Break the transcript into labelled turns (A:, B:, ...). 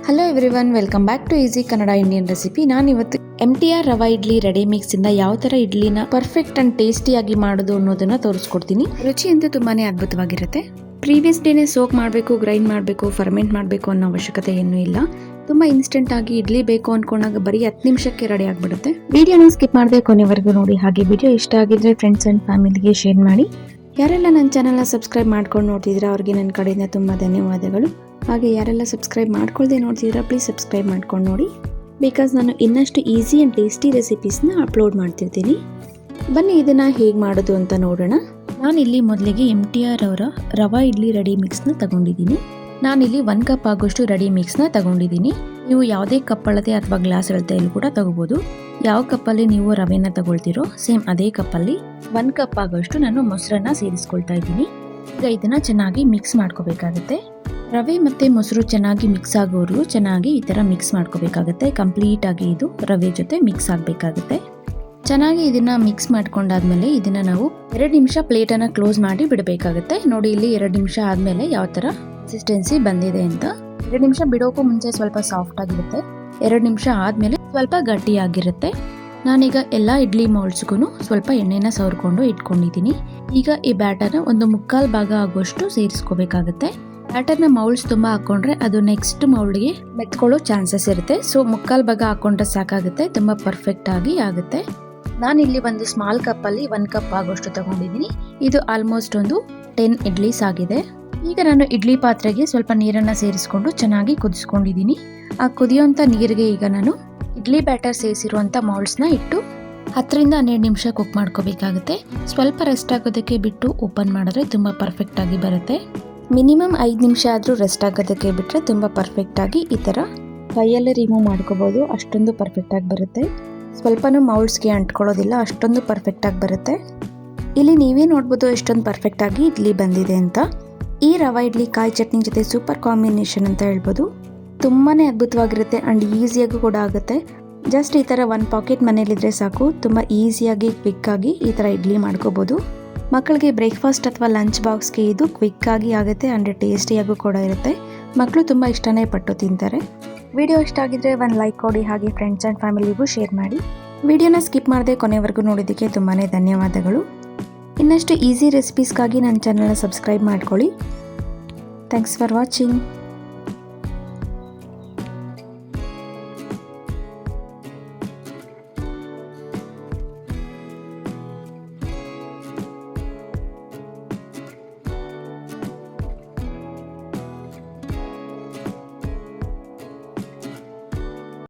A: Hello everyone, welcome back to easy Kannada Indian recipe. ನಾನು ಇವತ್ತು MTR rava idli ready mix ಇಂದ ಯಾವ ತರ ಇಡ್ಲಿನ ಪರ್ಫೆಕ್ಟ್ ಅಂಡ್ ಟೇಸ್ಟಿಯಾಗಿ ಮಾಡೋದು ಅನ್ನೋದನ್ನ ತೋರಿಸ್ಕೊಡ್ತೀನಿ. ರುಚಿ ಅಂತೂ ತುಂಬಾನೇ ಅದ್ಭುತವಾಗಿರುತ್ತೆ. ಪ್ರೀವಿಯಸ್ ಡೇನೆ ಸೋಕ್ ಮಾಡಬೇಕು, ಗ್ರೈಂಡ್ ಮಾಡಬೇಕು, ಫರ್ಮೆಂಟ್ ಮಾಡಬೇಕು ಅನ್ನೋ ಅವಶ್ಯಕತೆ ಏನೂ ಇಲ್ಲ. ತುಂಬಾ ಇನ್ಸ್ಟೆಂಟ್ ಆಗಿ ಇಡ್ಲಿ ಬೇಕು ಅನ್ಕೊಂಡಾಗ ಬರೀ 10 ನಿಮಿಷಕ್ಕೆ ರೆಡಿ ಆಗ್ಬಿಡುತ್ತೆ. ವಿಡಿಯೋನ ಸ್ಕಿಪ್ ಮಾಡದೆ ಕೊನೆವರೆಗೂ ನೋಡಿ. ಹಾಗೆ ವಿಡಿಯೋ ಇಷ್ಟ ಆಗಿದ್ರೆ ಫ್ರೆಂಡ್ಸ್ ಅಂಡ್ ಫ್ಯಾಮಿಲಿಗೆ ಶೇರ್ ಮಾಡಿ. ಯಾರೆಲ್ಲ ನನ್ನ ಚಾನೆಲ್ನ ಸಬ್ಸ್ಕ್ರೈಬ್ ಮಾಡ್ಕೊಂಡು ನೋಡ್ತಿದ್ರೆ ಅವ್ರಿಗೆ ನನ್ನ ಕಡೆಯಿಂದ ತುಂಬಾ ಧನ್ಯವಾದಗಳು. ಹಾಗೆ ಯಾರೆಲ್ಲ ಸಬ್ಸ್ಕ್ರೈಬ್ ಮಾಡ್ಕೊಳ್ದೆ ನೋಡ್ತಿದ್ದೀರಾ ಪ್ಲೀಸ್ ಸಬ್ಸ್ಕ್ರೈಬ್ ಮಾಡ್ಕೊಂಡು ನೋಡಿ, ಬಿಕಾಸ್ ನಾನು ಇನ್ನಷ್ಟು ಈಸಿ ಆ್ಯಂಡ್ ಟೇಸ್ಟಿ ರೆಸಿಪೀಸ್ನ ಅಪ್ಲೋಡ್ ಮಾಡ್ತಿರ್ತೀನಿ. ಬನ್ನಿ ಇದನ್ನು ಹೇಗೆ ಮಾಡೋದು ಅಂತ ನೋಡೋಣ. ನಾನಿಲ್ಲಿ ಮೊದಲಿಗೆ MTR ಅವರ ರವಾ ಇಡ್ಲಿ ರೆಡಿ ಮಿಕ್ಸ್ನ ತಗೊಂಡಿದ್ದೀನಿ. ನಾನಿಲ್ಲಿ 1 ಕಪ್ ಆಗೋಷ್ಟು ರೆಡಿ ಮಿಕ್ಸ್ನ ತಗೊಂಡಿದ್ದೀನಿ. ನೀವು ಯಾವುದೇ ಕಪ್ ಅಳತೆ ಅಥವಾ ಗ್ಲಾಸ್ ಅಳತೆಯಲ್ಲಿ ಕೂಡ ತಗೋಬೋದು. ಯಾವ ಕಪ್ಪಲ್ಲಿ ನೀವು ರವೆನ ತಗೊಳ್ತೀರೋ ಸೇಮ್ ಅದೇ ಕಪ್ಪಲ್ಲಿ 1 ಕಪ್ ಆಗೋಷ್ಟು ನಾನು ಮೊಸರನ್ನ ಸೇರಿಸ್ಕೊಳ್ತಾ ಇದ್ದೀನಿ. ಈಗ ಇದನ್ನು ಚೆನ್ನಾಗಿ ಮಿಕ್ಸ್ ಮಾಡ್ಕೋಬೇಕಾಗುತ್ತೆ. ರವೆ ಮತ್ತು ಮೊಸರು ಚೆನ್ನಾಗಿ ಮಿಕ್ಸ್ ಆಗೋವರೆಗೂ ಚೆನ್ನಾಗಿ ಈ ಥರ ಮಿಕ್ಸ್ ಮಾಡ್ಕೋಬೇಕಾಗುತ್ತೆ. ಕಂಪ್ಲೀಟಾಗಿ ಇದು ರವೆ ಜೊತೆ ಮಿಕ್ಸ್ ಆಗಬೇಕಾಗುತ್ತೆ. ಚೆನ್ನಾಗಿ ಇದನ್ನು ಮಿಕ್ಸ್ ಮಾಡ್ಕೊಂಡಾದ್ಮೇಲೆ ಇದನ್ನು ನಾವು 2 ನಿಮಿಷ ಪ್ಲೇಟನ್ನು ಕ್ಲೋಸ್ ಮಾಡಿ ಬಿಡಬೇಕಾಗುತ್ತೆ. ನೋಡಿ ಇಲ್ಲಿ 2 ನಿಮಿಷ ಆದಮೇಲೆ ಯಾವ ಥರ ಕನ್ಸಿಸ್ಟೆನ್ಸಿ ಬಂದಿದೆ ಅಂತ. 2 ನಿಮಿಷ ಬಿಡೋಕ್ಕೂ ಮುಂಚೆ ಸ್ವಲ್ಪ ಸಾಫ್ಟ್ ಆಗಿರುತ್ತೆ. 2 ನಿಮಿಷ ಆದಮೇಲೆ ಸ್ವಲ್ಪ ಗಟ್ಟಿಯಾಗಿರುತ್ತೆ. ನಾನೀಗ ಎಲ್ಲ ಇಡ್ಲಿ ಮೌಲ್ಸ್ಗೂ ಸ್ವಲ್ಪ ಎಣ್ಣೆನ ಸವರ್ಕೊಂಡು ಇಟ್ಕೊಂಡಿದ್ದೀನಿ. ಈಗ ಈ ಬ್ಯಾಟರ್ನ ಒಂದು 3/4 ಭಾಗ ಆಗುವಷ್ಟು ಸೇರಿಸ್ಕೋಬೇಕಾಗುತ್ತೆ. ಬ್ಯಾಟರ್ನ ಮೌಲ್ಸ್ ತುಂಬ ಹಾಕೊಂಡ್ರೆ ಅದು ನೆಕ್ಸ್ಟ್ ಮೌಲ್ಡ್ಗೆ ಮೆತ್ಕೊಳ್ಳೋ ಚಾನ್ಸಸ್ ಇರುತ್ತೆ. ಸೊ 3/4 ಭಾಗ ಹಾಕೊಂಡ್ರೆ ಸಾಕಾಗುತ್ತೆ, ತುಂಬ ಪರ್ಫೆಕ್ಟ್ ಆಗಿ ಆಗುತ್ತೆ. ನಾನಿಲ್ಲಿ ಒಂದು ಸ್ಮಾಲ್ ಕಪ್ಪಲ್ಲಿ 1 ಕಪ್ ಆಗೋಷ್ಟು ತಗೊಂಡಿದ್ದೀನಿ. ಇದು ಆಲ್ಮೋಸ್ಟ್ ಒಂದು 10 ಇಡ್ಲೀಸ್ ಆಗಿದೆ. ಈಗ ನಾನು ಇಡ್ಲಿ ಪಾತ್ರೆಗೆ ಸ್ವಲ್ಪ ನೀರನ್ನು ಸೇರಿಸ್ಕೊಂಡು ಚೆನ್ನಾಗಿ ಕುದಿಸ್ಕೊಂಡಿದ್ದೀನಿ. ಆ ಕುದಿಯೋಂಥ ನೀರಿಗೆ ಈಗ ನಾನು ಇಡ್ಲಿ ಬ್ಯಾಟರ್ ಸೇರಿಸಿರುವಂಥ ಮೌಲ್ಡ್ಸ್ನ ಇಟ್ಟು 10 ರಿಂದ 12 ನಿಮಿಷ ಕುಕ್ ಮಾಡ್ಕೋಬೇಕಾಗುತ್ತೆ. ಸ್ವಲ್ಪ ರೆಸ್ಟ್ ಆಗೋದಕ್ಕೆ ಬಿಟ್ಟು ಓಪನ್ ಮಾಡಿದ್ರೆ ತುಂಬ ಪರ್ಫೆಕ್ಟಾಗಿ ಬರುತ್ತೆ. ಮಿನಿಮಮ್ 5 ನಿಮಿಷ ಆದರೂ ರೆಸ್ಟ್ ಆಗೋದಕ್ಕೆ ಬಿಟ್ಟರೆ ತುಂಬ ಪರ್ಫೆಕ್ಟಾಗಿ ಈ ಥರ ಕೈಯಲ್ಲೇ ರಿಮೂವ್ ಮಾಡ್ಕೋಬೋದು. ಅಷ್ಟೊಂದು ಪರ್ಫೆಕ್ಟಾಗಿ ಬರುತ್ತೆ. ಸ್ವಲ್ಪನೂ ಮೌಲ್ಡ್ಸ್ಗೆ ಅಂಟ್ಕೊಳ್ಳೋದಿಲ್ಲ, ಅಷ್ಟೊಂದು ಪರ್ಫೆಕ್ಟಾಗಿ ಬರುತ್ತೆ. ಇಲ್ಲಿ ನೀವೇ ನೋಡ್ಬೋದು ಎಷ್ಟೊಂದು ಪರ್ಫೆಕ್ಟಾಗಿ ಇಡ್ಲಿ ಬಂದಿದೆ ಅಂತ. ಈ ರವಾ ಇಡ್ಲಿ ಕಾಯಿ ಚಟ್ನಿ ಜೊತೆ ಸೂಪರ್ ಕಾಂಬಿನೇಷನ್ ಅಂತ ಹೇಳ್ಬೋದು. ತುಂಬಾ ಅದ್ಭುತವಾಗಿರುತ್ತೆ ಆ್ಯಂಡ್ ಈಸಿಯಾಗೂ ಕೂಡ ಆಗುತ್ತೆ. ಜಸ್ಟ್ ಈ ಥರ 1 ಪಾಕೆಟ್ ಮನೇಲಿದ್ರೆ ಸಾಕು, ತುಂಬ ಈಸಿಯಾಗಿ ಕ್ವಿಕ್ಕಾಗಿ ಈ ಥರ ಇಡ್ಲಿ ಮಾಡ್ಕೋಬೋದು. ಮಕ್ಕಳಿಗೆ ಬ್ರೇಕ್ಫಾಸ್ಟ್ ಅಥವಾ ಲಂಚ್ ಬಾಕ್ಸ್ಗೆ ಇದು ಕ್ವಿಕ್ಕಾಗಿ ಆಗುತ್ತೆ ಆ್ಯಂಡ್ ಟೇಸ್ಟಿಯಾಗೂ ಕೂಡ ಇರುತ್ತೆ. ಮಕ್ಕಳು ತುಂಬ ಇಷ್ಟನೇ ಪಟ್ಟು ತಿಂತಾರೆ. ವಿಡಿಯೋ ಇಷ್ಟ ಆಗಿದ್ರೆ ಒಂದು ಲೈಕ್ ಕೊಡಿ, ಹಾಗೆ ಫ್ರೆಂಡ್ಸ್ ಆ್ಯಂಡ್ ಫ್ಯಾಮಿಲಿಗೂ ಶೇರ್ ಮಾಡಿ. ವಿಡಿಯೋನ ಸ್ಕಿಪ್ ಮಾಡದೆ ಕೊನೆವರೆಗೂ ನೋಡೋದಕ್ಕೆ ತುಂಬಾ ಧನ್ಯವಾದಗಳು. ಇನ್ನಷ್ಟು ಈಸಿ ರೆಸಿಪೀಸ್ಗಾಗಿ ನನ್ನ ಚಾನಲ್ನ ಸಬ್ಸ್ಕ್ರೈಬ್ ಮಾಡ್ಕೊಳ್ಳಿ. Thanks for watching.